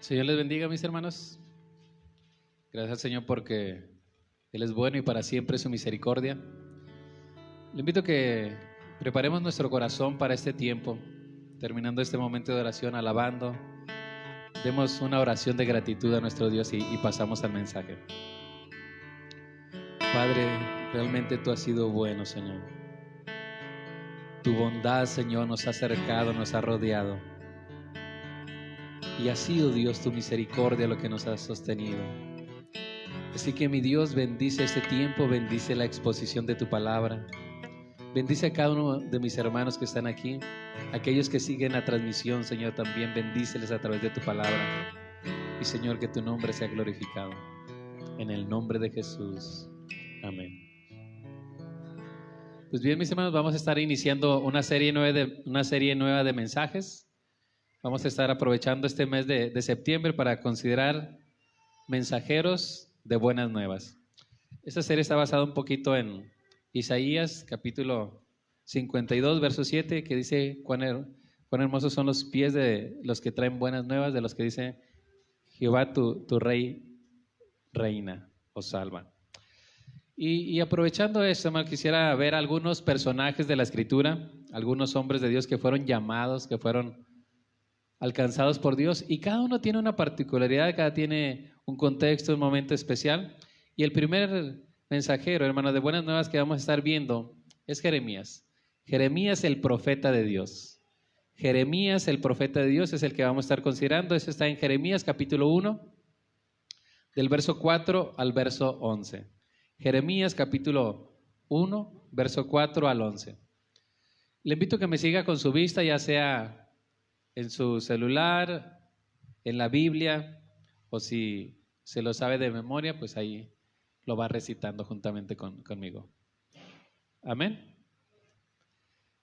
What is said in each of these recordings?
Señor les bendiga, mis hermanos. Gracias al Señor porque Él es bueno y para siempre su misericordia. Le invito a que preparemos nuestro corazón para este tiempo, terminando este momento de oración, alabando. Demos una oración de gratitud a nuestro Dios y pasamos al mensaje. Padre, realmente tú has sido bueno, Señor. Tu bondad, Señor, nos ha acercado, nos ha rodeado. Y ha sido, Dios, tu misericordia lo que nos ha sostenido. Así que mi Dios, bendice este tiempo, bendice la exposición de tu palabra. Bendice a cada uno de mis hermanos que están aquí, aquellos que siguen la transmisión, Señor, también bendíceles a través de tu palabra. Y Señor, que tu nombre sea glorificado. En el nombre de Jesús. Amén. Pues bien, mis hermanos, vamos a estar iniciando una serie nueva de mensajes. Vamos a estar aprovechando este mes de septiembre para considerar mensajeros de buenas nuevas. Esta serie está basada un poquito en Isaías, capítulo 52, verso 7, que dice cuán hermosos son los pies de los que traen buenas nuevas, de los que dice Jehová tu rey reina o salva. Y aprovechando esto, hermano, quisiera ver algunos personajes de la Escritura, algunos hombres de Dios que fueron llamados, que fueron alcanzados por Dios, y cada uno tiene una particularidad, cada tiene un contexto, un momento especial. Y el primer mensajero, hermano, de buenas nuevas que vamos a estar viendo es Jeremías. Jeremías, el profeta de Dios. Jeremías, el profeta de Dios, es el que vamos a estar considerando. Eso está en Jeremías capítulo 1, del verso 4 al verso 11. Jeremías capítulo 1, verso 4 al 11. Le invito a que me siga con su vista, ya sea en su celular, en la Biblia, o si se lo sabe de memoria, pues ahí lo va recitando juntamente conmigo. Amén.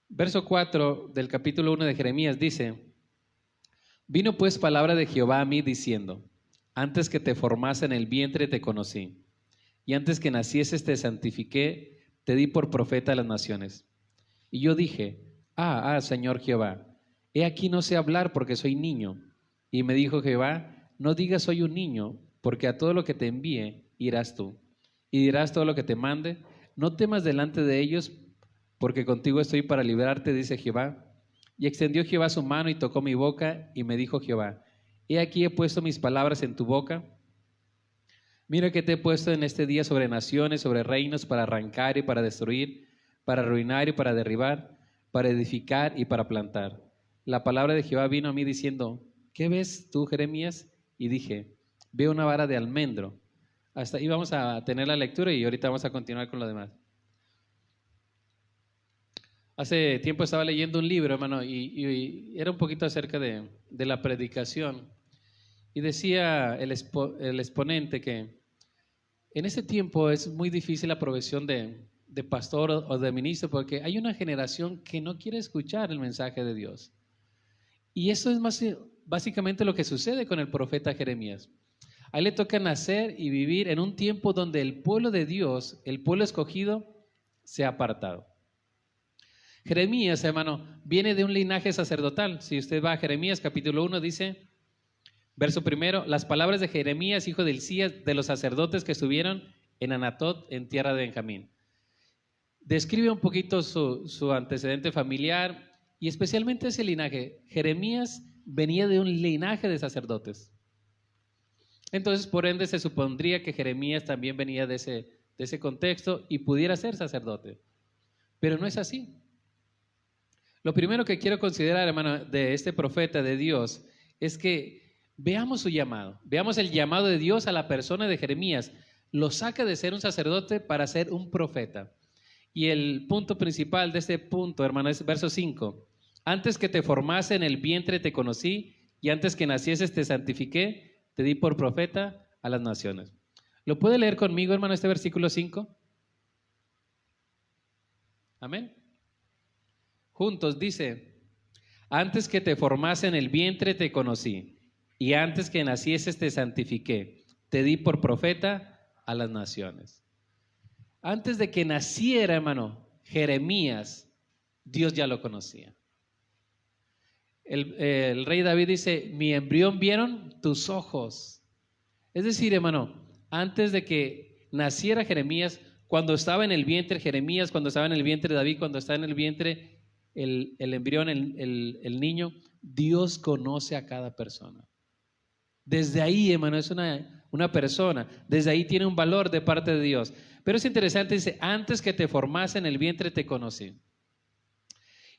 Verso 4 del capítulo 1 de Jeremías dice: Vino pues palabra de Jehová a mí diciendo: Antes que te formase en el vientre te conocí, y antes que nacieses te santifiqué, te di por profeta a las naciones. Y yo dije: Señor Jehová, he aquí no sé hablar porque soy niño. Y me dijo Jehová: No digas soy un niño, porque a todo lo que te envíe irás tú, y dirás todo lo que te mande. No temas delante de ellos, porque contigo estoy para librarte, dice Jehová. Y extendió Jehová su mano y tocó mi boca, y me dijo Jehová: He aquí he puesto mis palabras en tu boca. Mira que te he puesto en este día sobre naciones, sobre reinos, para arrancar y para destruir, para arruinar y para derribar, para edificar y para plantar. La palabra de Jehová vino a mí diciendo: ¿Qué ves tú, Jeremías? Y dije: Veo una vara de almendro. Hasta ahí vamos a tener la lectura y ahorita vamos a continuar con lo demás. Hace tiempo estaba leyendo un libro, hermano, y era un poquito acerca de la predicación. Y decía el exponente que en ese tiempo es muy difícil la provisión de pastor o de ministro, porque hay una generación que no quiere escuchar el mensaje de Dios. Y eso es básicamente lo que sucede con el profeta Jeremías. A él le toca nacer y vivir en un tiempo donde el pueblo de Dios, el pueblo escogido, se ha apartado. Jeremías, hermano, viene de un linaje sacerdotal. Si usted va a Jeremías capítulo 1, dice, verso primero: las palabras de Jeremías, hijo de Hilcías, de los sacerdotes que estuvieron en Anatot, en tierra de Benjamín. Describe un poquito su antecedente familiar y especialmente ese linaje. Jeremías venía de un linaje de sacerdotes. Entonces, por ende, se supondría que Jeremías también venía de ese contexto y pudiera ser sacerdote. Pero no es así. Lo primero que quiero considerar, hermano, de este profeta de Dios es que veamos su llamado, veamos el llamado de Dios a la persona de Jeremías. Lo saca de ser un sacerdote para ser un profeta. Y el punto principal de este punto, hermano, es verso 5. Antes que te formase en el vientre te conocí, y antes que nacieses te santifiqué, te di por profeta a las naciones. ¿Lo puede leer conmigo, hermano, este versículo 5? Amén. Juntos dice: antes que te formase en el vientre te conocí, y antes que nacieses te santifiqué, te di por profeta a las naciones. Antes de que naciera, hermano, Jeremías, Dios ya lo conocía. El rey David dice, mi embrión vieron tus ojos. Es decir, hermano, antes de que naciera Jeremías, cuando estaba en el vientre Jeremías, cuando estaba en el vientre David, cuando estaba en el vientre el embrión, el niño, Dios conoce a cada persona. Desde ahí, hermano, es una persona. Desde ahí tiene un valor de parte de Dios. Pero es interesante, dice, antes que te formase en el vientre te conocí.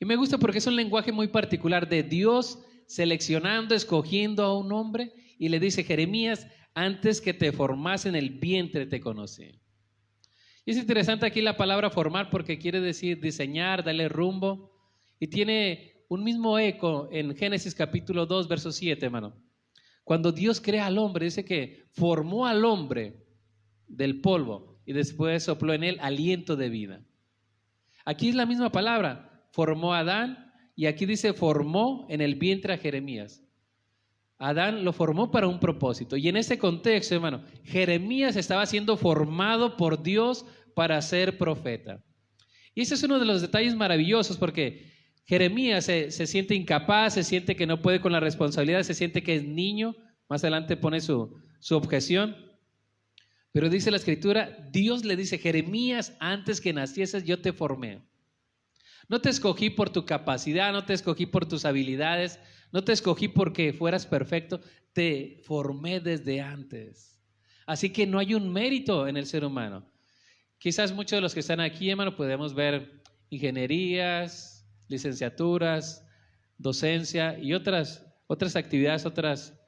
Y me gusta porque es un lenguaje muy particular de Dios seleccionando, escogiendo a un hombre y le dice, Jeremías, antes que te formase en el vientre te conocí. Y es interesante aquí la palabra formar porque quiere decir diseñar, darle rumbo, y tiene un mismo eco en Génesis capítulo 2, verso 7, hermano. Cuando Dios crea al hombre, dice que formó al hombre del polvo y después sopló en él aliento de vida. Aquí es la misma palabra, formó a Adán, y aquí dice formó en el vientre a Jeremías. Adán lo formó para un propósito, y en ese contexto, hermano, Jeremías estaba siendo formado por Dios para ser profeta. Y ese es uno de los detalles maravillosos porque Jeremías se siente incapaz, se siente que no puede con la responsabilidad, se siente que es niño. Más adelante pone su objeción. Pero dice la escritura, Dios le dice, Jeremías, antes que nacieses yo te formé. No te escogí por tu capacidad, no te escogí por tus habilidades, no te escogí porque fueras perfecto, te formé desde antes. Así que no hay un mérito en el ser humano. Quizás muchos de los que están aquí, hermano, podemos ver ingenierías, licenciaturas, docencia y otras actividades, otras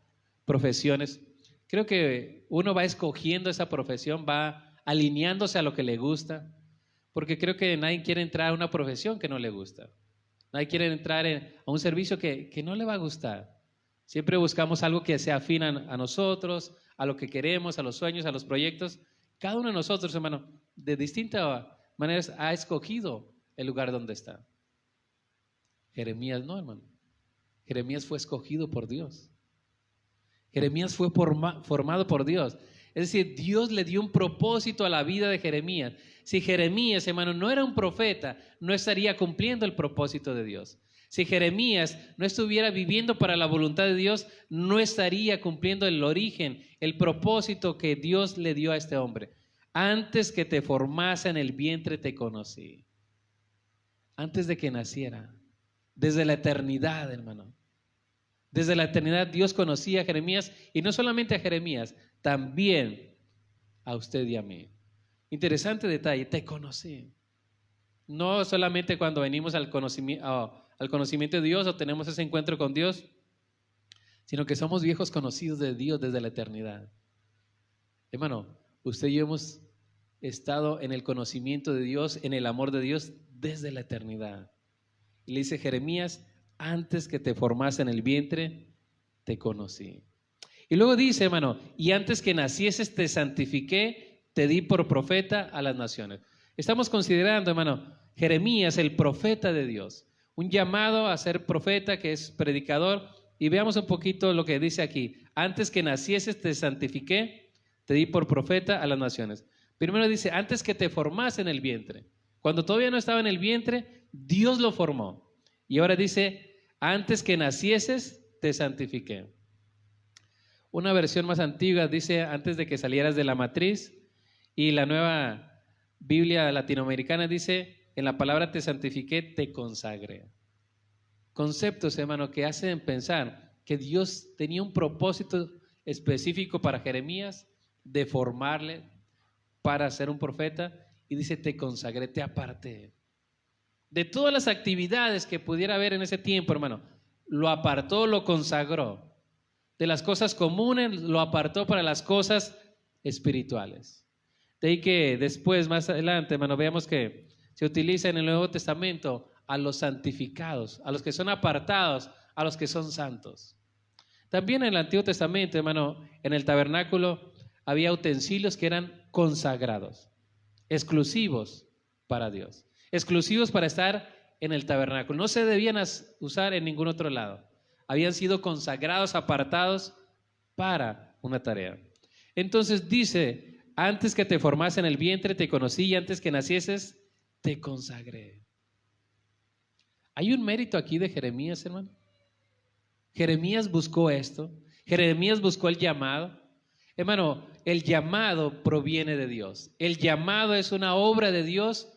profesiones. Creo que uno va escogiendo esa profesión, va alineándose a lo que le gusta, porque creo que nadie quiere entrar a una profesión que no le gusta. Nadie quiere entrar a un servicio que no le va a gustar. Siempre buscamos algo que sea afín a nosotros, a lo que queremos, a los sueños, a los proyectos. Cada uno de nosotros, hermano, de distintas maneras ha escogido el lugar donde está. Jeremías no, hermano. Jeremías fue escogido por Dios. Jeremías fue formado por Dios. Es decir, Dios le dio un propósito a la vida de Jeremías. Si Jeremías, hermano, no era un profeta, no estaría cumpliendo el propósito de Dios. Si Jeremías no estuviera viviendo para la voluntad de Dios, no estaría cumpliendo el origen, el propósito que Dios le dio a este hombre. Antes que te formase en el vientre te conocí. Antes de que naciera. Desde la eternidad, hermano. Desde la eternidad Dios conocía a Jeremías, y no solamente a Jeremías, también a usted y a mí. Interesante detalle, te conocí. No solamente cuando venimos al conocimiento de Dios o tenemos ese encuentro con Dios, sino que somos viejos conocidos de Dios desde la eternidad. Hermano, usted y yo hemos estado en el conocimiento de Dios, en el amor de Dios desde la eternidad. Y le dice Jeremías, antes que te formase en el vientre, te conocí. Y luego dice, hermano, y antes que nacieses te santifiqué, te di por profeta a las naciones. Estamos considerando, hermano, Jeremías, el profeta de Dios, un llamado a ser profeta que es predicador. Y veamos un poquito lo que dice aquí. Antes que nacieses te santifiqué, te di por profeta a las naciones. Primero dice, antes que te formase en el vientre. Cuando todavía no estaba en el vientre, Dios lo formó. Y ahora dice, antes que nacieses te santifiqué. Una versión más antigua dice, antes de que salieras de la matriz. Y la nueva Biblia latinoamericana dice, en la palabra te santifiqué, te consagré. Conceptos, hermano, que hacen pensar que Dios tenía un propósito específico para Jeremías de formarle para ser un profeta, y dice, te consagré, te aparté. De todas las actividades que pudiera haber en ese tiempo, hermano, lo apartó, lo consagró. De las cosas comunes, lo apartó para las cosas espirituales. De ahí que después, más adelante, hermano, veamos que se utiliza en el Nuevo Testamento a los santificados, a los que son apartados, a los que son santos. También en el Antiguo Testamento, hermano, en el tabernáculo había utensilios que eran consagrados, exclusivos para Dios, exclusivos para estar en el tabernáculo. No se debían usar en ningún otro lado. Habían sido consagrados, apartados para una tarea. Entonces dice, antes que te formase en el vientre te conocí, y antes que nacieses te consagré. ¿Hay un mérito aquí de Jeremías, hermano? Jeremías buscó esto. Jeremías buscó el llamado. Hermano, el llamado proviene de Dios. El llamado es una obra de Dios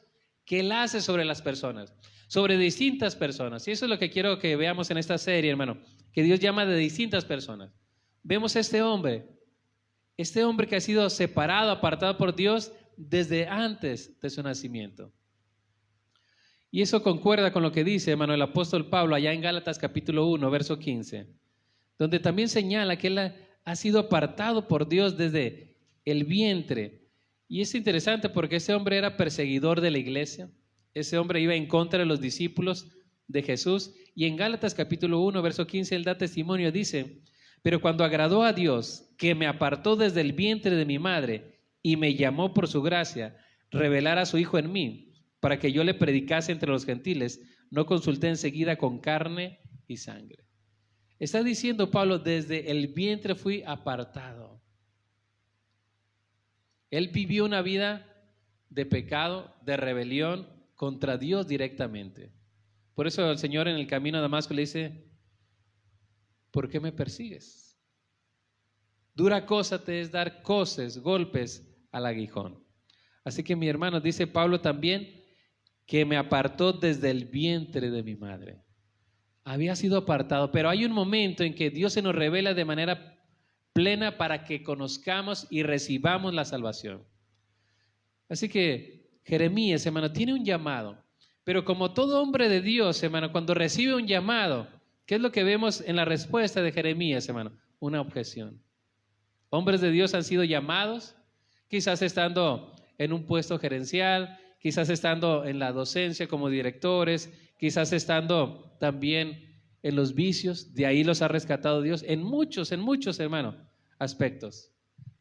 que Él hace sobre las personas, sobre distintas personas. Y eso es lo que quiero que veamos en esta serie, hermano, que Dios llama de distintas personas. Vemos a este hombre que ha sido separado, apartado por Dios desde antes de su nacimiento. Y eso concuerda con lo que dice, hermano, el apóstol Pablo allá en Gálatas capítulo 1, verso 15, donde también señala que él ha sido apartado por Dios desde el vientre. Y es interesante porque ese hombre era perseguidor de la iglesia. Ese hombre iba en contra de los discípulos de Jesús. Y en Gálatas capítulo 1, verso 15, él da testimonio, dice: pero cuando agradó a Dios, que me apartó desde el vientre de mi madre y me llamó por su gracia, revelar a su Hijo en mí, para que yo le predicase entre los gentiles, no consulté enseguida con carne y sangre. Está diciendo Pablo, desde el vientre fui apartado. Él vivió una vida de pecado, de rebelión contra Dios directamente. Por eso el Señor en el camino a Damasco le dice: ¿por qué me persigues? Dura cosa te es dar coces, golpes al aguijón. Así que mi hermano, dice Pablo también, que me apartó desde el vientre de mi madre. Había sido apartado, pero hay un momento en que Dios se nos revela de manera plena para que conozcamos y recibamos la salvación. Así que Jeremías, hermano, tiene un llamado, pero como todo hombre de Dios, hermano, cuando recibe un llamado, ¿qué es lo que vemos en la respuesta de Jeremías, hermano? Una objeción. Hombres de Dios han sido llamados, quizás estando en un puesto gerencial, quizás estando en la docencia como directores, quizás estando también en los vicios, de ahí los ha rescatado Dios en muchos, hermano, aspectos.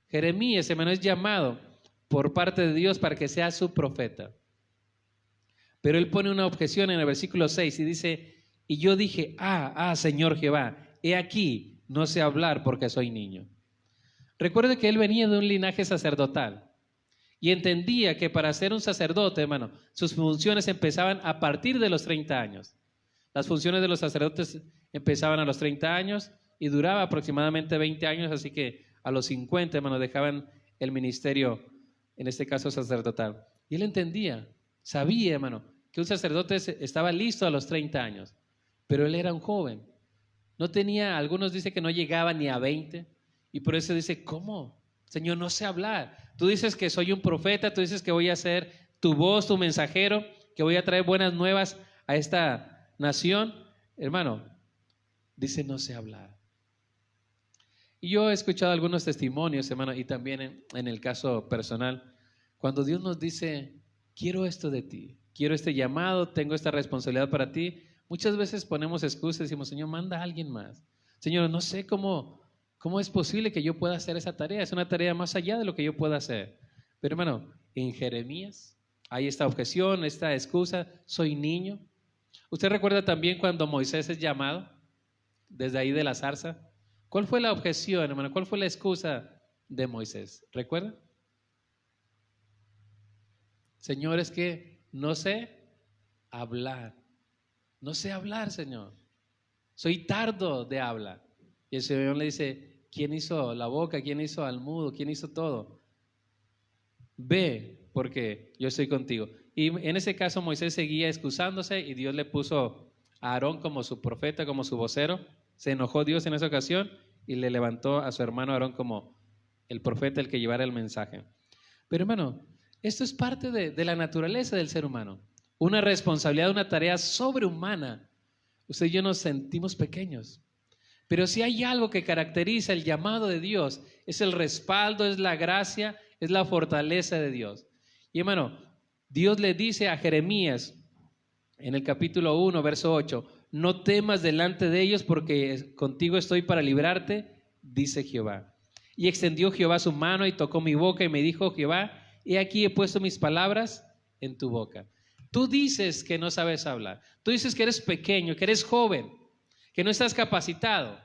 Jeremías, hermano, es llamado por parte de Dios para que sea su profeta. Pero él pone una objeción en el versículo 6 y dice: y yo dije, Señor Jehová, he aquí, no sé hablar porque soy niño. Recuerde que él venía de un linaje sacerdotal y entendía que para ser un sacerdote, hermano, sus funciones empezaban a partir de los 30 años. Las funciones de los sacerdotes empezaban a los 30 años y duraba aproximadamente 20 años, así que a los 50, hermano, dejaban el ministerio, en este caso sacerdotal. Y él entendía, sabía, hermano, que un sacerdote estaba listo a los 30 años, pero él era un joven. No tenía, algunos dicen que no llegaba ni a 20, y por eso dice: ¿cómo? Señor, no sé hablar. Tú dices que soy un profeta, tú dices que voy a ser tu voz, tu mensajero, que voy a traer buenas nuevas a esta nación. Hermano, dice: no sé hablar. Y yo he escuchado algunos testimonios, hermano, y también en el caso personal, cuando Dios nos dice: quiero esto de ti, quiero este llamado, tengo esta responsabilidad para ti, muchas veces ponemos excusas y decimos: Señor, manda a alguien más. Señor, no sé cómo es posible que yo pueda hacer esa tarea, es una tarea más allá de lo que yo pueda hacer. Pero hermano, en Jeremías hay esta objeción, esta excusa: soy niño. ¿Usted recuerda también cuando Moisés es llamado desde ahí de la zarza? ¿Cuál fue la objeción, hermano? ¿Cuál fue la excusa de Moisés? ¿Recuerda? Señor, es que no sé hablar. No sé hablar, Señor. Soy tardo de habla. Y el Señor le dice: ¿quién hizo la boca? ¿Quién hizo al mudo? ¿Quién hizo todo? Ve, porque yo estoy contigo. Y en ese caso Moisés seguía excusándose y Dios le puso a Aarón como su profeta, como su vocero. Se enojó Dios en esa ocasión y le levantó a su hermano Aarón como el profeta, el que llevara el mensaje. Pero hermano, esto es parte de la naturaleza del ser humano. Una responsabilidad, una tarea sobrehumana. Usted y yo nos sentimos pequeños. Pero si hay algo que caracteriza el llamado de Dios, es el respaldo, es la gracia, es la fortaleza de Dios. Y hermano, Dios le dice a Jeremías en el capítulo 1, verso 8: no temas delante de ellos, porque contigo estoy para librarte, dice Jehová. Y extendió Jehová su mano y tocó mi boca y me dijo Jehová: he aquí he puesto mis palabras en tu boca. Tú dices que no sabes hablar, tú dices que eres pequeño, que eres joven, que no estás capacitado.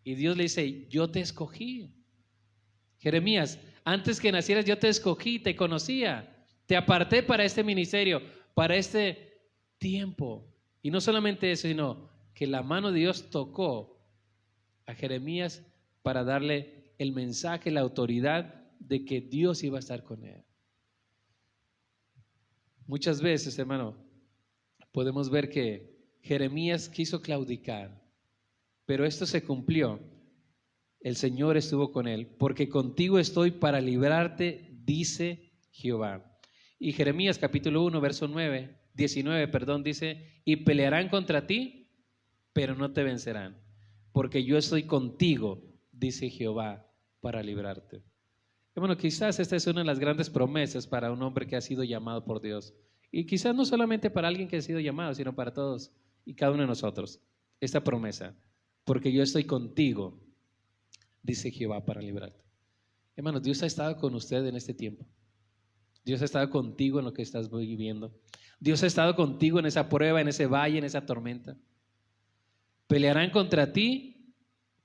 Y Dios le dice: yo te escogí. Jeremías, antes que nacieras yo te escogí, te conocía, te aparté para este ministerio, para este tiempo. Y no solamente eso, sino que la mano de Dios tocó a Jeremías para darle el mensaje, la autoridad de que Dios iba a estar con él. Muchas veces, hermano, podemos ver que Jeremías quiso claudicar, pero esto se cumplió. El Señor estuvo con él, porque contigo estoy para librarte, dice Jehová. Y Jeremías capítulo 1, verso 19, dice, y pelearán contra ti, pero no te vencerán, porque yo estoy contigo, dice Jehová, para librarte. Bueno, quizás esta es una de las grandes promesas para un hombre que ha sido llamado por Dios. Y quizás no solamente para alguien que ha sido llamado, sino para todos y cada uno de nosotros. Esta promesa, porque yo estoy contigo, dice Jehová, para librarte. Hermanos, Dios ha estado con usted en este tiempo. Dios ha estado contigo en lo que estás viviendo. Dios ha estado contigo en esa prueba, en ese valle, en esa tormenta. Pelearán contra ti,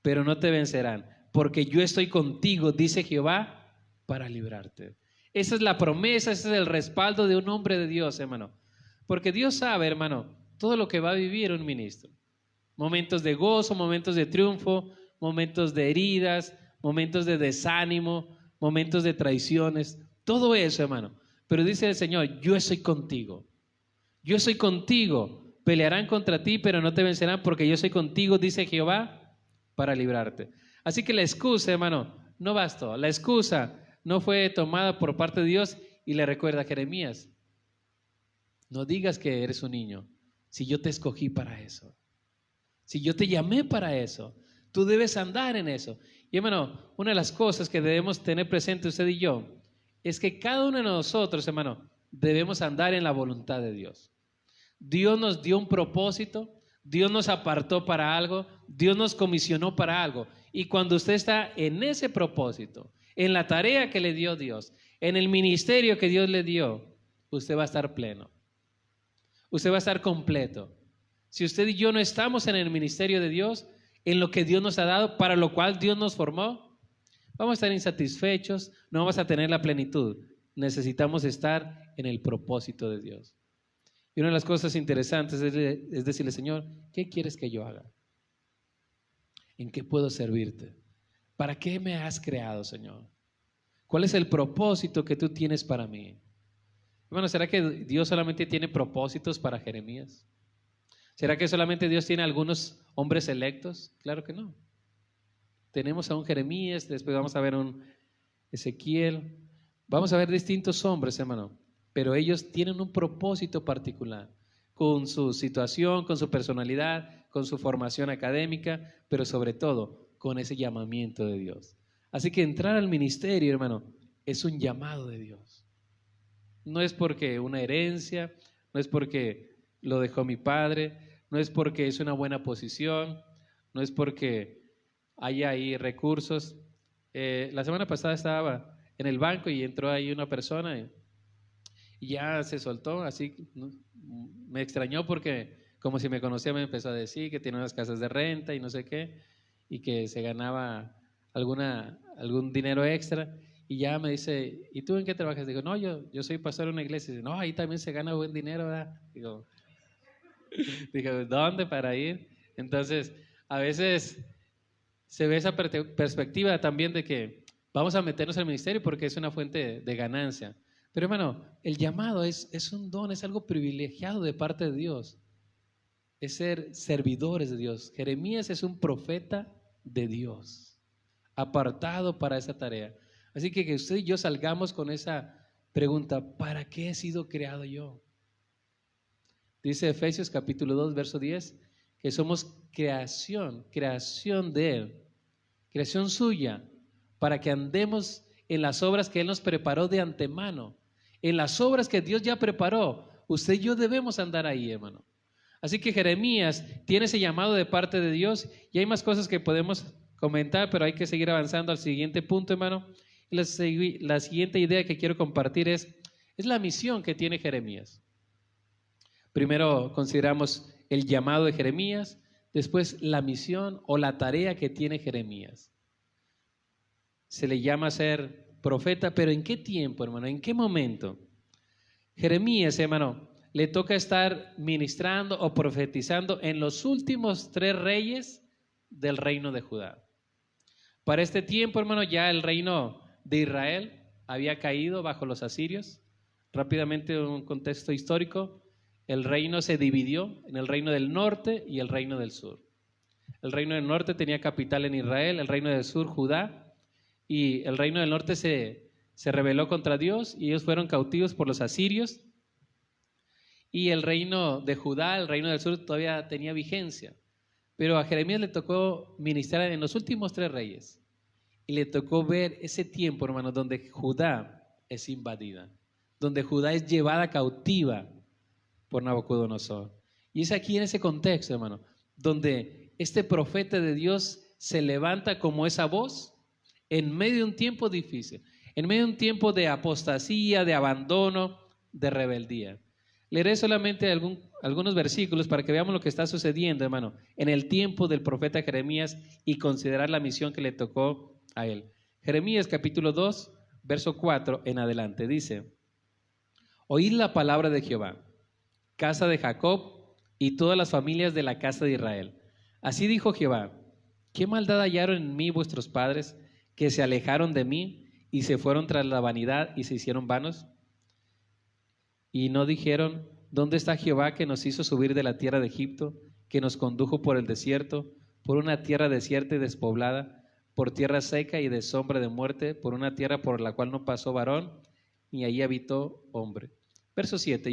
pero no te vencerán, porque yo estoy contigo, dice Jehová, para librarte. Esa es la promesa, ese es el respaldo de un hombre de Dios, hermano. Porque Dios sabe, hermano, todo lo que va a vivir un ministro. Momentos de gozo, momentos de triunfo, momentos de heridas, momentos de desánimo, momentos de traiciones, todo eso, hermano. Pero dice el Señor, yo estoy contigo. Yo estoy contigo. Pelearán contra ti, pero no te vencerán, porque yo soy contigo, dice Jehová, para librarte. Así que la excusa, hermano, no bastó. La excusa no fue tomada por parte de Dios y le recuerda a Jeremías, no digas que eres un niño, si yo te escogí para eso, si yo te llamé para eso, tú debes andar en eso. Y hermano, una de las cosas que debemos tener presente usted y yo, es que cada uno de nosotros, hermano, debemos andar en la voluntad de Dios. Dios nos dio un propósito, Dios nos apartó para algo, Dios nos comisionó para algo. Y cuando usted está en ese propósito, en la tarea que le dio Dios, en el ministerio que Dios le dio, usted va a estar pleno. Usted va a estar completo. Si usted y yo no estamos en el ministerio de Dios, en lo que Dios nos ha dado, para lo cual Dios nos formó, vamos a estar insatisfechos, no vamos a tener la plenitud. Necesitamos estar en el propósito de Dios. Y una de las cosas interesantes es decirle, Señor, ¿qué quieres que yo haga? ¿En qué puedo servirte? ¿Para qué me has creado, Señor? ¿Cuál es el propósito que tú tienes para mí? Bueno, ¿será que Dios solamente tiene propósitos para Jeremías? ¿Será que solamente Dios tiene algunos hombres electos? Claro que no. Tenemos a un Jeremías, después vamos a ver un Ezequiel, vamos a ver distintos hombres, hermano, pero ellos tienen un propósito particular, con su situación, con su personalidad, con su formación académica, pero sobre todo con ese llamamiento de Dios. Así que entrar al ministerio, hermano, es un llamado de Dios. No es porque una herencia, no es porque lo dejó mi padre, no es porque es una buena posición, no es porque hay ahí recursos. La semana pasada estaba en el banco y entró ahí una persona y ya se soltó, así, ¿no? Me extrañó porque como si me conocía me empezó a decir que tiene unas casas de renta y no sé qué, y que se ganaba algún dinero extra. Y ya me dice, ¿y tú en qué trabajas? Digo, no, yo soy pastor de una iglesia. Dice, no, ahí también se gana buen dinero, ¿verdad? Digo, ¿dónde para ir? Entonces, a veces se ve esa perspectiva también de que vamos a meternos al ministerio porque es una fuente de ganancia. Pero hermano, el llamado es un don, es algo privilegiado de parte de Dios. Es ser servidores de Dios. Jeremías es un profeta de Dios, apartado para esa tarea. Así que usted y yo salgamos con esa pregunta, ¿para qué he sido creado yo? Dice Efesios capítulo 2, verso 10, que somos creación de Él, creación suya, para que andemos en las obras que Él nos preparó de antemano, en las obras que Dios ya preparó. Usted y yo debemos andar ahí, hermano. Así que Jeremías tiene ese llamado de parte de Dios y hay más cosas que podemos comentar, pero hay que seguir avanzando al siguiente punto, hermano. Y la siguiente idea que quiero compartir es la misión que tiene Jeremías. Primero consideramos el llamado de Jeremías, después la misión o la tarea que tiene Jeremías. Se le llama a ser profeta, pero ¿en qué tiempo, hermano? ¿En qué momento? Jeremías, hermano, le toca estar ministrando o profetizando en los últimos 3 reyes del reino de Judá. Para este tiempo, hermano, ya el reino de Israel había caído bajo los asirios. Rápidamente, un contexto histórico, el reino se dividió en el reino del norte y el reino del sur. El reino del norte tenía capital en Israel, el reino del sur, Judá, y el reino del norte se rebeló contra Dios y ellos fueron cautivos por los asirios. Y el reino de Judá, el reino del sur, todavía tenía vigencia. Pero a Jeremías le tocó ministrar en los últimos 3 reyes. Y le tocó ver ese tiempo, hermano, donde Judá es invadida, donde Judá es llevada cautiva por Nabucodonosor. Y es aquí en ese contexto, hermano, donde este profeta de Dios se levanta como esa voz en medio de un tiempo difícil, en medio de un tiempo de apostasía, de abandono, de rebeldía. Leeré solamente algunos versículos para que veamos lo que está sucediendo, hermano, en el tiempo del profeta Jeremías y considerar la misión que le tocó a él. Jeremías capítulo 2, verso 4 en adelante, dice: Oíd la palabra de Jehová, casa de Jacob y todas las familias de la casa de Israel. Así dijo Jehová: ¿qué maldad hallaron en mí vuestros padres, que se alejaron de mí y se fueron tras la vanidad y se hicieron vanos? Y no dijeron: ¿dónde está Jehová que nos hizo subir de la tierra de Egipto, que nos condujo por el desierto, por una tierra desierta y despoblada, por tierra seca y de sombra de muerte, por una tierra por la cual no pasó varón, ni allí habitó hombre? Verso 7,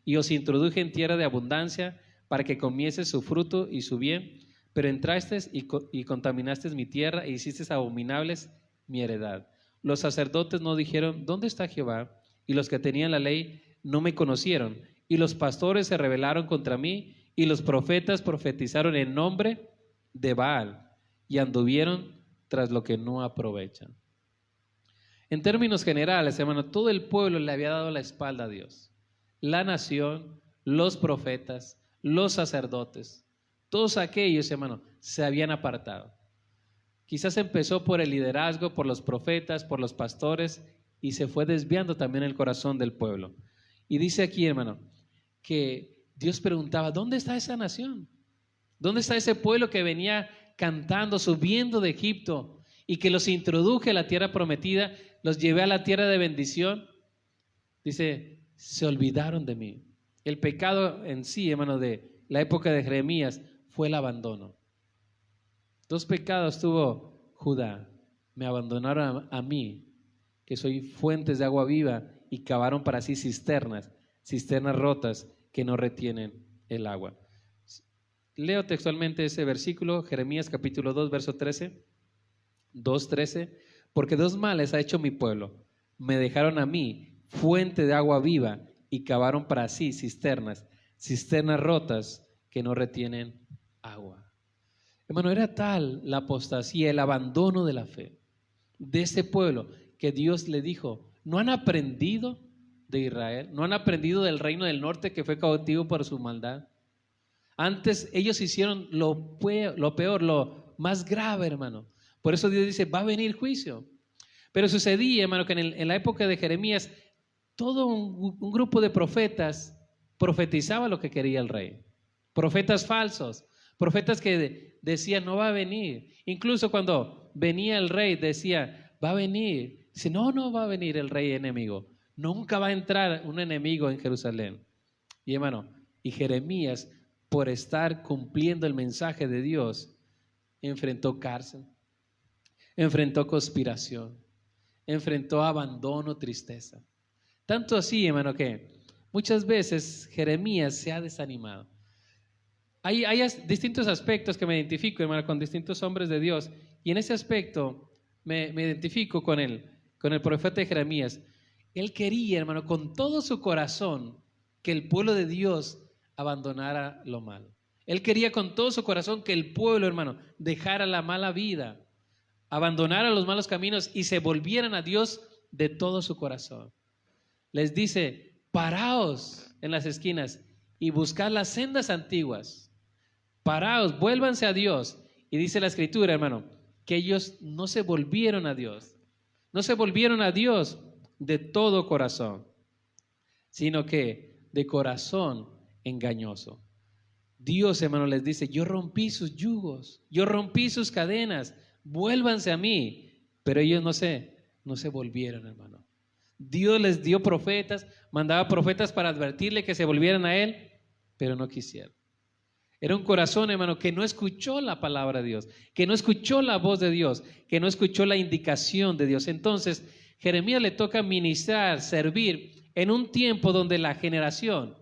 y os introduje en tierra de abundancia, para que comiese su fruto y su bien, pero entrasteis y contaminasteis mi tierra, e hicisteis abominables mi heredad. Los sacerdotes no dijeron: ¿dónde está Jehová? Y los que tenían la ley no me conocieron, y los pastores se rebelaron contra mí, y los profetas profetizaron en nombre de Baal, y anduvieron tras lo que no aprovechan. En términos generales, hermano, todo el pueblo le había dado la espalda a Dios. La nación, los profetas, los sacerdotes, todos aquellos, hermano, se habían apartado. Quizás empezó por el liderazgo, por los profetas, por los pastores, y se fue desviando también el corazón del pueblo. Y dice aquí, hermano, que Dios preguntaba: ¿dónde está esa nación? ¿Dónde está ese pueblo que venía cantando, subiendo de Egipto y que los introduje a la tierra prometida, los llevé a la tierra de bendición? Dice: se olvidaron de mí. El pecado en sí, hermano, de la época de Jeremías fue el abandono. 2 pecados tuvo Judá: me abandonaron a mí, que soy fuentes de agua viva, y cavaron para sí cisternas rotas que no retienen el agua. Leo textualmente ese versículo, Jeremías capítulo 2, verso 13, 2:13, porque 2 males ha hecho mi pueblo: me dejaron a mí, fuente de agua viva, y cavaron para sí cisternas rotas que no retienen agua. Hermano, era tal la apostasía, el abandono de la fe de ese pueblo, que Dios le dijo: ¿no han aprendido de Israel? ¿No han aprendido del reino del norte, que fue cautivo por su maldad? Antes ellos hicieron lo peor, lo más grave, hermano. Por eso Dios dice: va a venir juicio. Pero sucedía, hermano, que en la época de Jeremías, todo un grupo de profetas profetizaba lo que quería el rey. Profetas falsos, profetas que decían: no va a venir. Incluso cuando venía el rey decía: va a venir. Dice: no va a venir el rey enemigo. Nunca va a entrar un enemigo en Jerusalén. Y hermano, y Jeremías, por estar cumpliendo el mensaje de Dios, enfrentó cárcel, enfrentó conspiración, enfrentó abandono, tristeza. Tanto así, hermano, que muchas veces Jeremías se ha desanimado. Hay distintos aspectos que me identifico, hermano, con distintos hombres de Dios, y en ese aspecto me identifico con el profeta Jeremías. Él quería, hermano, con todo su corazón, que el pueblo de Dios abandonara lo malo. Él quería con todo su corazón que el pueblo, hermano, dejara la mala vida, abandonara los malos caminos y se volvieran a Dios de todo su corazón. Les dice: paraos en las esquinas y buscad las sendas antiguas. Paraos, vuélvanse a Dios. Y dice la Escritura, hermano, que ellos no se volvieron a Dios. No se volvieron a Dios de todo corazón, sino que de corazón engañoso. Dios, hermano, les dice, yo rompí sus yugos, yo rompí sus cadenas, vuélvanse a mí. Pero ellos no se volvieron, hermano. Dios les dio profetas, mandaba profetas para advertirle que se volvieran a Él, pero no quisieron. Era un corazón, hermano, que no escuchó la palabra de Dios, que no escuchó la voz de Dios, que no escuchó la indicación de Dios. Entonces, Jeremías le toca ministrar, servir en un tiempo donde la generación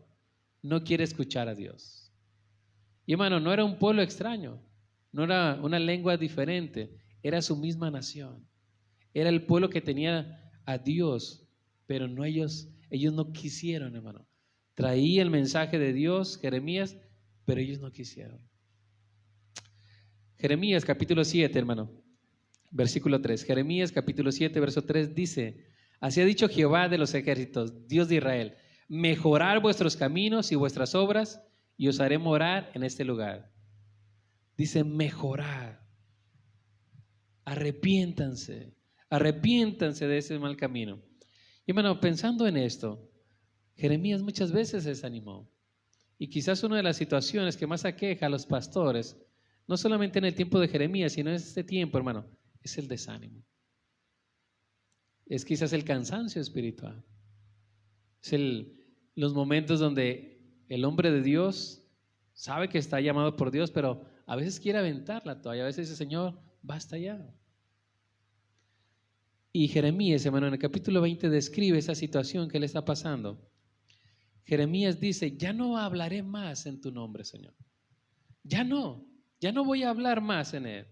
no quiere escuchar a Dios. Y hermano, no era un pueblo extraño, no era una lengua diferente, era su misma nación. Era el pueblo que tenía a Dios, pero no ellos no quisieron, hermano. Traía el mensaje de Dios, Jeremías, pero ellos no quisieron. Jeremías capítulo 7, hermano, versículo 3. Jeremías capítulo 7, verso 3 dice, así ha dicho Jehová de los ejércitos, Dios de Israel, mejorar vuestros caminos y vuestras obras, y os haré morar en este lugar. Dice mejorar. Arrepiéntanse de ese mal camino. Y hermano, pensando en esto, Jeremías muchas veces se desanimó. Y quizás una de las situaciones que más aqueja a los pastores, no solamente en el tiempo de Jeremías, sino en este tiempo, hermano, es el desánimo. Es quizás el cansancio espiritual. Es los momentos donde el hombre de Dios sabe que está llamado por Dios, pero a veces quiere aventar la toalla, a veces dice, Señor, basta ya. Y Jeremías, hermano, en el capítulo 20 describe esa situación que le está pasando. Jeremías dice, ya no hablaré más en tu nombre, Señor. Ya no voy a hablar más en él.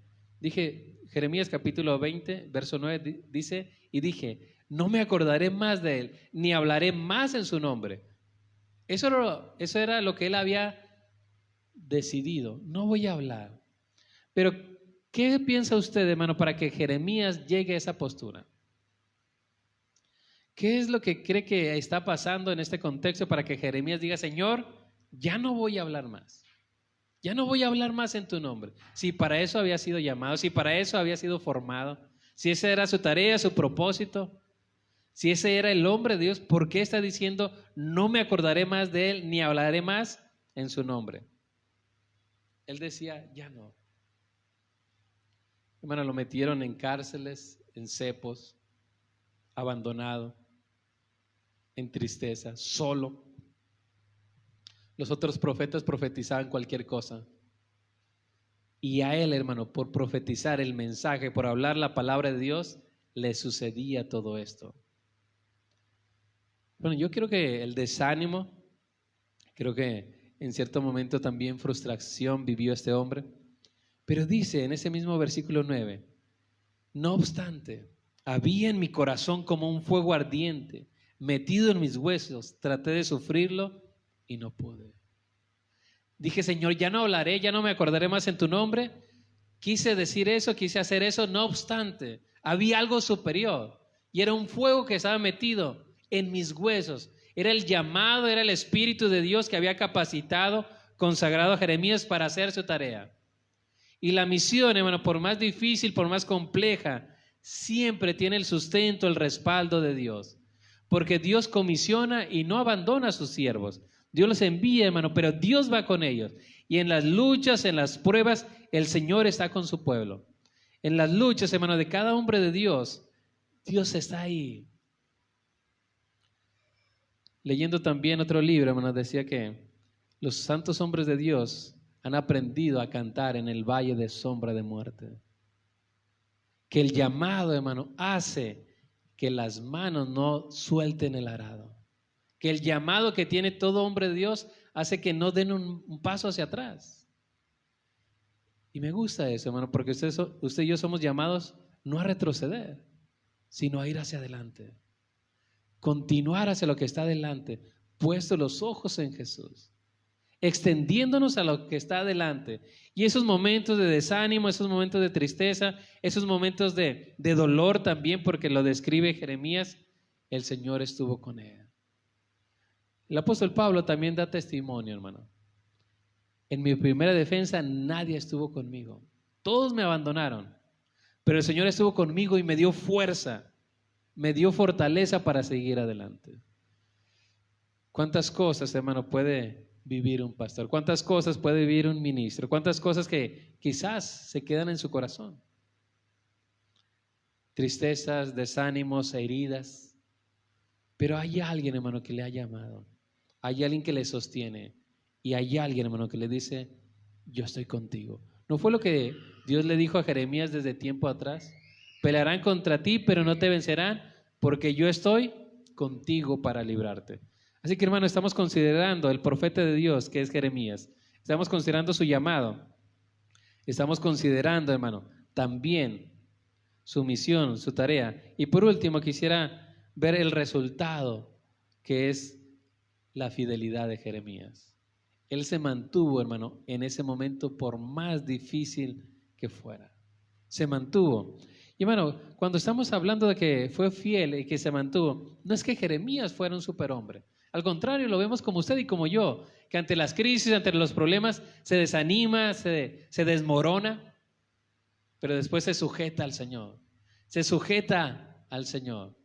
Jeremías capítulo 20, verso 9 dice, y dije, no me acordaré más de él, ni hablaré más en su nombre. Eso era lo que él había decidido, no voy a hablar. Pero, ¿qué piensa usted, hermano, para que Jeremías llegue a esa postura? ¿Qué es lo que cree que está pasando en este contexto para que Jeremías diga, Señor, ya no voy a hablar más? Ya no voy a hablar más en tu nombre. Si para eso había sido llamado, si para eso había sido formado, si esa era su tarea, su propósito, si ese era el hombre de Dios, ¿por qué está diciendo, no me acordaré más de él, ni hablaré más en su nombre? Él decía, ya no. Hermano, lo metieron en cárceles, en cepos, abandonado, en tristeza, solo. Los otros profetas profetizaban cualquier cosa. Y a él, hermano, por profetizar el mensaje, por hablar la palabra de Dios, le sucedía todo esto. Bueno, yo creo que el desánimo, creo que en cierto momento también frustración vivió este hombre. Pero dice en ese mismo versículo 9, no obstante, había en mi corazón como un fuego ardiente, metido en mis huesos, traté de sufrirlo y no pude. Dije, Señor, ya no hablaré, ya no me acordaré más en tu nombre. Quise decir eso, quise hacer eso, no obstante, había algo superior y era un fuego que estaba metido en mis huesos. Era el llamado, era el Espíritu de Dios que había capacitado, consagrado a Jeremías para hacer su tarea. Y la misión, hermano, por más difícil, por más compleja, siempre tiene el sustento, el respaldo de Dios. Porque Dios comisiona y no abandona a sus siervos. Dios los envía, hermano, pero Dios va con ellos. Y en las luchas, en las pruebas, el Señor está con su pueblo. En las luchas, hermano, de cada hombre de Dios, Dios está ahí. Leyendo también otro libro, hermano, decía que los santos hombres de Dios han aprendido a cantar en el valle de sombra de muerte. Que el llamado, hermano, hace que las manos no suelten el arado. Que el llamado que tiene todo hombre de Dios hace que no den un paso hacia atrás. Y me gusta eso, hermano, porque usted y yo somos llamados no a retroceder, sino a ir hacia adelante. Continuar hacia lo que está adelante, puesto los ojos en Jesús. Extendiéndonos a lo que está adelante. Y esos momentos de desánimo, esos momentos de tristeza, esos momentos de dolor también, porque lo describe Jeremías, el Señor estuvo con él. El apóstol Pablo también da testimonio, hermano. En mi primera defensa nadie estuvo conmigo. Todos me abandonaron, pero el Señor estuvo conmigo y me dio fuerza, me dio fortaleza para seguir adelante. ¿Cuántas cosas, hermano, puede vivir un pastor? ¿Cuántas cosas puede vivir un ministro? ¿Cuántas cosas que quizás se quedan en su corazón? Tristezas, desánimos, heridas. Pero hay alguien, hermano, que le ha llamado. Hay alguien que le sostiene. Y hay alguien, hermano, que le dice, yo estoy contigo. ¿No fue lo que Dios le dijo a Jeremías desde tiempo atrás? Pelearán contra ti, pero no te vencerán, porque yo estoy contigo para librarte. Así que, hermano, estamos considerando el profeta de Dios, que es Jeremías. Estamos considerando su llamado. Estamos considerando, hermano, también su misión, su tarea. Y por último, quisiera ver el resultado, que es la fidelidad de Jeremías. Él se mantuvo, hermano, en ese momento, por más difícil que fuera. Se mantuvo. Y hermano, cuando estamos hablando de que fue fiel y que se mantuvo, no es que Jeremías fuera un superhombre. Al contrario, lo vemos como usted y como yo, que ante las crisis, ante los problemas, se desanima, se desmorona, pero después se sujeta al Señor. Se sujeta al Señor.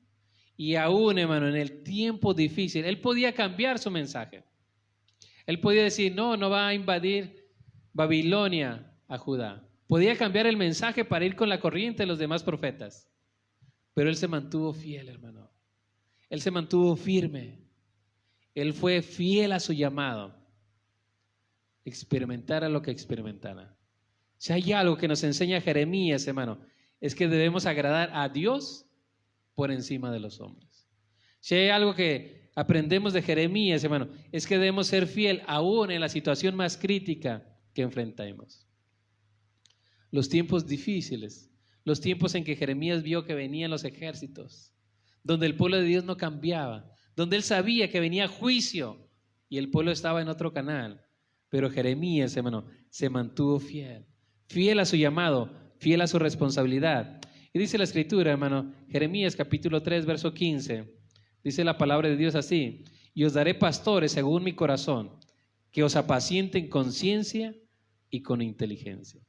Y aún, hermano, en el tiempo difícil, él podía cambiar su mensaje. Él podía decir, no va a invadir Babilonia a Judá. Podía cambiar el mensaje para ir con la corriente de los demás profetas. Pero él se mantuvo fiel, hermano. Él se mantuvo firme. Él fue fiel a su llamado. Experimentara lo que experimentara. Si hay algo que nos enseña Jeremías, hermano, es que debemos agradar a Dios por encima de los hombres. Si hay algo que aprendemos de Jeremías, hermano, es que debemos ser fiel aún en la situación más crítica que enfrentemos. Los tiempos difíciles, los tiempos en que Jeremías vio que venían los ejércitos, donde el pueblo de Dios no cambiaba, donde él sabía que venía juicio y el pueblo estaba en otro canal. Pero Jeremías, hermano, se mantuvo fiel, fiel a su llamado, fiel a su responsabilidad. Y dice la Escritura, hermano, Jeremías capítulo 3, verso 15, dice la palabra de Dios así: y os daré pastores según mi corazón, que os apacienten con ciencia y con inteligencia.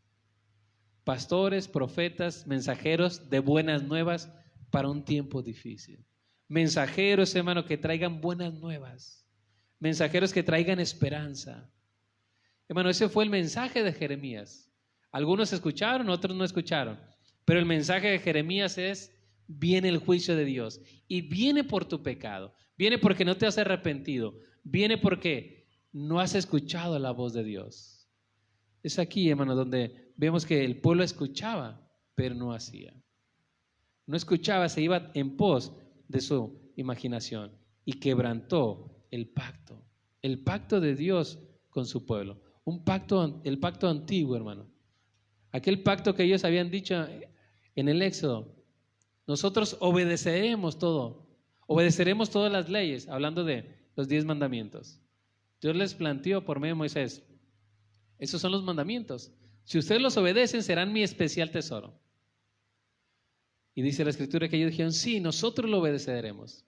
Pastores, profetas, mensajeros de buenas nuevas para un tiempo difícil. Mensajeros, hermano, que traigan buenas nuevas. Mensajeros que traigan esperanza. Hermano, ese fue el mensaje de Jeremías. Algunos escucharon, otros no escucharon. Pero el mensaje de Jeremías es: viene el juicio de Dios. Y viene por tu pecado. Viene porque no te has arrepentido. Viene porque no has escuchado la voz de Dios. Es aquí, hermano, donde vemos que el pueblo escuchaba, pero no hacía. No escuchaba, se iba en pos de su imaginación y quebrantó el pacto de Dios con su pueblo. El pacto antiguo, hermano. Aquel pacto que ellos habían dicho en el Éxodo. Nosotros obedeceremos todas las leyes, hablando de los 10 mandamientos. Dios les planteó por medio de Moisés: esos son los mandamientos. Si ustedes los obedecen, serán mi especial tesoro. Y dice la Escritura que ellos dijeron: sí, nosotros lo obedeceremos.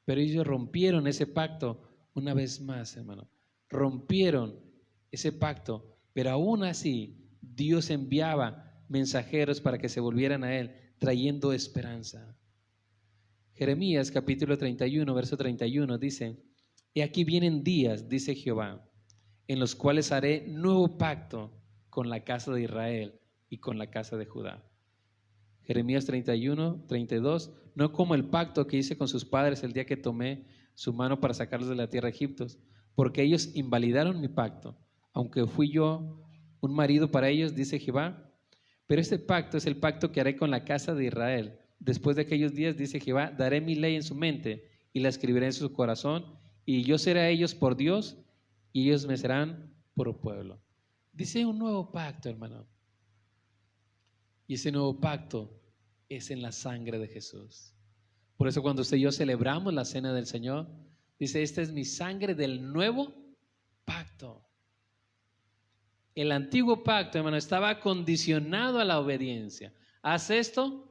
Pero ellos rompieron ese pacto una vez más, hermano. Rompieron ese pacto, pero aún así Dios enviaba mensajeros para que se volvieran a Él, trayendo esperanza. Jeremías capítulo 31, verso 31 dice: y aquí vienen días, dice Jehová, en los cuales haré nuevo pacto con la casa de Israel y con la casa de Judá. Jeremías 31, 32, no como el pacto que hice con sus padres el día que tomé su mano para sacarlos de la tierra de Egipto, porque ellos invalidaron mi pacto, aunque fui yo un marido para ellos, dice Jehová. Pero este pacto es el pacto que haré con la casa de Israel. Después de aquellos días, dice Jehová, daré mi ley en su mente y la escribiré en su corazón, y yo seré a ellos por Dios y ellos me serán por pueblo. Dice un nuevo pacto, hermano. Y ese nuevo pacto es en la sangre de Jesús. Por eso cuando usted y yo celebramos la cena del Señor, dice: esta es mi sangre del nuevo pacto. El antiguo pacto, hermano, estaba condicionado a la obediencia. Haz esto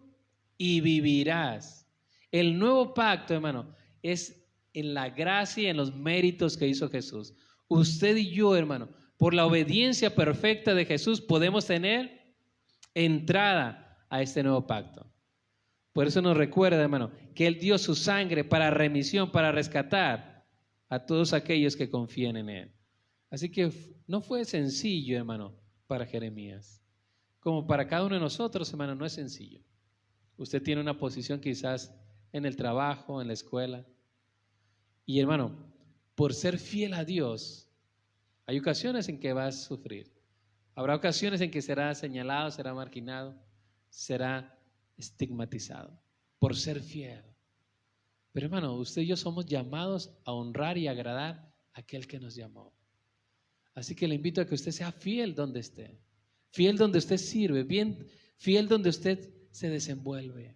y vivirás. El nuevo pacto, hermano, es en la gracia y en los méritos que hizo Jesús. Usted y yo, hermano, por la obediencia perfecta de Jesús podemos tener entrada a este nuevo pacto. Por eso nos recuerda, hermano, que Él dio su sangre para remisión, para rescatar a todos aquellos que confían en Él. Así que no fue sencillo, hermano, para Jeremías. Como para cada uno de nosotros, hermano, no es sencillo. Usted tiene una posición quizás en el trabajo, en la escuela. Y hermano, por ser fiel a Dios, hay ocasiones en que vas a sufrir. Habrá ocasiones en que será señalado, será marginado, será estigmatizado por ser fiel. Pero hermano, usted y yo somos llamados a honrar y agradar a aquel que nos llamó. Así que le invito a que usted sea fiel donde esté, fiel donde usted sirve, bien, fiel donde usted se desenvuelve.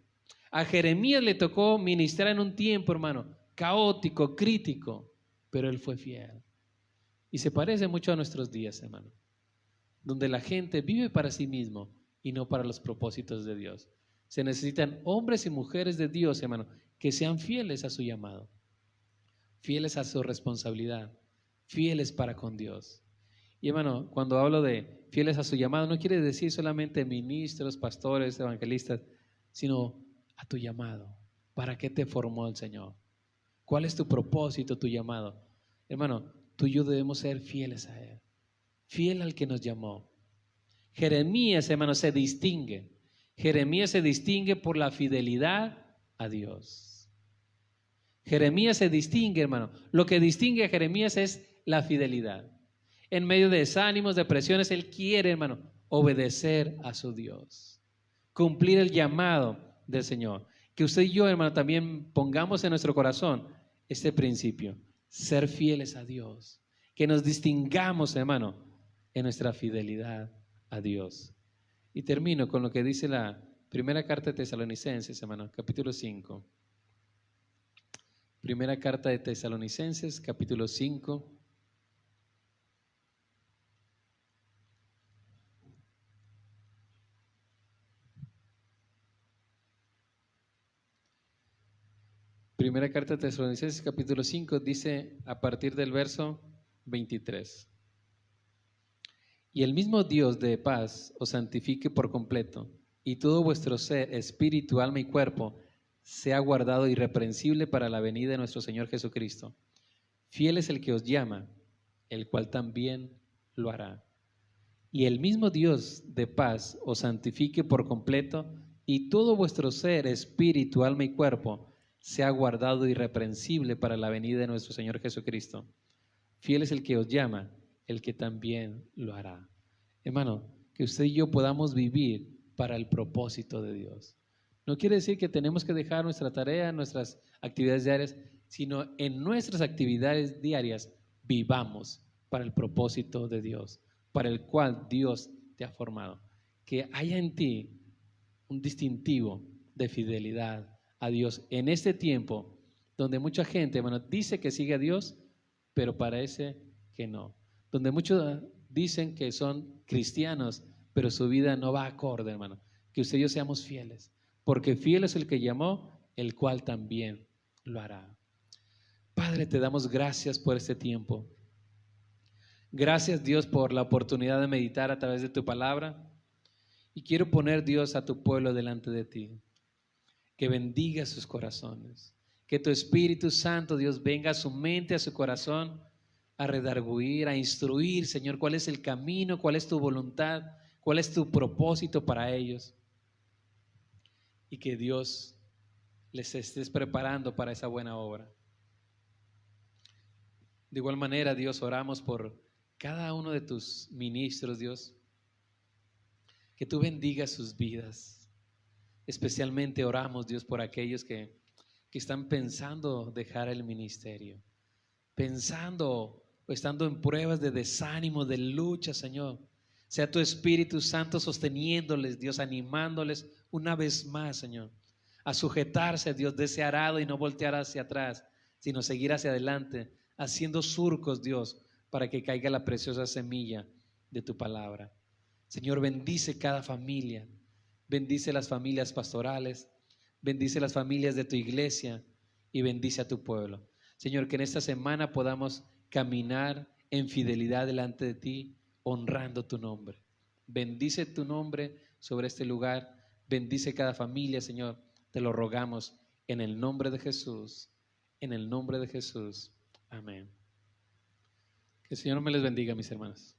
A Jeremías le tocó ministrar en un tiempo, hermano, caótico, crítico, pero él fue fiel. Y se parece mucho a nuestros días, hermano, donde la gente vive para sí mismo y no para los propósitos de Dios. Se necesitan hombres y mujeres de Dios, hermano, que sean fieles a su llamado, fieles a su responsabilidad, fieles para con Dios. Y hermano, cuando hablo de fieles a su llamado, no quiere decir solamente ministros, pastores, evangelistas, sino a tu llamado. ¿Para qué te formó el Señor? ¿Cuál es tu propósito, tu llamado? Hermano, tú y yo debemos ser fieles a Él, fiel al que nos llamó. Jeremías, hermano, se distingue. Jeremías se distingue por la fidelidad a Dios. Jeremías se distingue, hermano. Lo que distingue a Jeremías es la fidelidad. En medio de desánimos, depresiones, él quiere, hermano, obedecer a su Dios, cumplir el llamado del Señor. Que usted y yo, hermano, también pongamos en nuestro corazón este principio, ser fieles a Dios, que nos distingamos, hermano, en nuestra fidelidad a Dios. Y termino con lo que dice la primera carta de Tesalonicenses, hermano, capítulo 5. Primera carta de Tesalonicenses, capítulo 5. Primera carta de Tesalonicenses, capítulo 5, dice a partir del verso 23. Y el mismo Dios de paz os santifique por completo, y todo vuestro ser, espíritu, alma y cuerpo, sea guardado irreprensible para la venida de nuestro Señor Jesucristo. Fiel es el que os llama, el cual también lo hará. Y el mismo Dios de paz os santifique por completo, y todo vuestro ser, espíritu, alma y cuerpo, sea guardado irreprensible para la venida de nuestro Señor Jesucristo. Fiel es el que os llama, el que también lo hará. Hermano, que usted y yo podamos vivir para el propósito de Dios. No quiere decir que tenemos que dejar nuestra tarea, nuestras actividades diarias, sino en nuestras actividades diarias vivamos para el propósito de Dios, para el cual Dios te ha formado. Que haya en ti un distintivo de fidelidad a Dios en este tiempo donde mucha gente, hermano, dice que sigue a Dios, pero parece que no. Donde muchos dicen que son cristianos, pero su vida no va acorde, hermano. Que usted y yo seamos fieles, porque fiel es el que llamó, el cual también lo hará. Padre, te damos gracias por este tiempo. Gracias, Dios, por la oportunidad de meditar a través de tu palabra. Y quiero poner, Dios, a tu pueblo delante de ti. Que bendiga sus corazones. Que tu Espíritu Santo, Dios, venga a su mente, a su corazón, a redarguir, a instruir, Señor, cuál es el camino, cuál es tu voluntad, cuál es tu propósito para ellos. Y que Dios les estés preparando para esa buena obra. De igual manera, Dios, oramos por cada uno de tus ministros, Dios. Que tú bendigas sus vidas. Especialmente oramos, Dios, por aquellos que están pensando dejar el ministerio, pensando o estando en pruebas de desánimo, de lucha, Señor. Sea tu Espíritu Santo sosteniéndoles, Dios, animándoles una vez más, Señor, a sujetarse, Dios, de ese arado y no voltear hacia atrás, sino seguir hacia adelante, haciendo surcos, Dios, para que caiga la preciosa semilla de tu palabra. Señor, bendice cada familia, bendice las familias pastorales, bendice las familias de tu iglesia y bendice a tu pueblo. Señor, que en esta semana podamos caminar en fidelidad delante de ti, honrando tu nombre. Bendice tu nombre sobre este lugar, bendice cada familia, Señor, te lo rogamos en el nombre de Jesús, en el nombre de Jesús. Amén. Que el Señor me les bendiga, mis hermanos.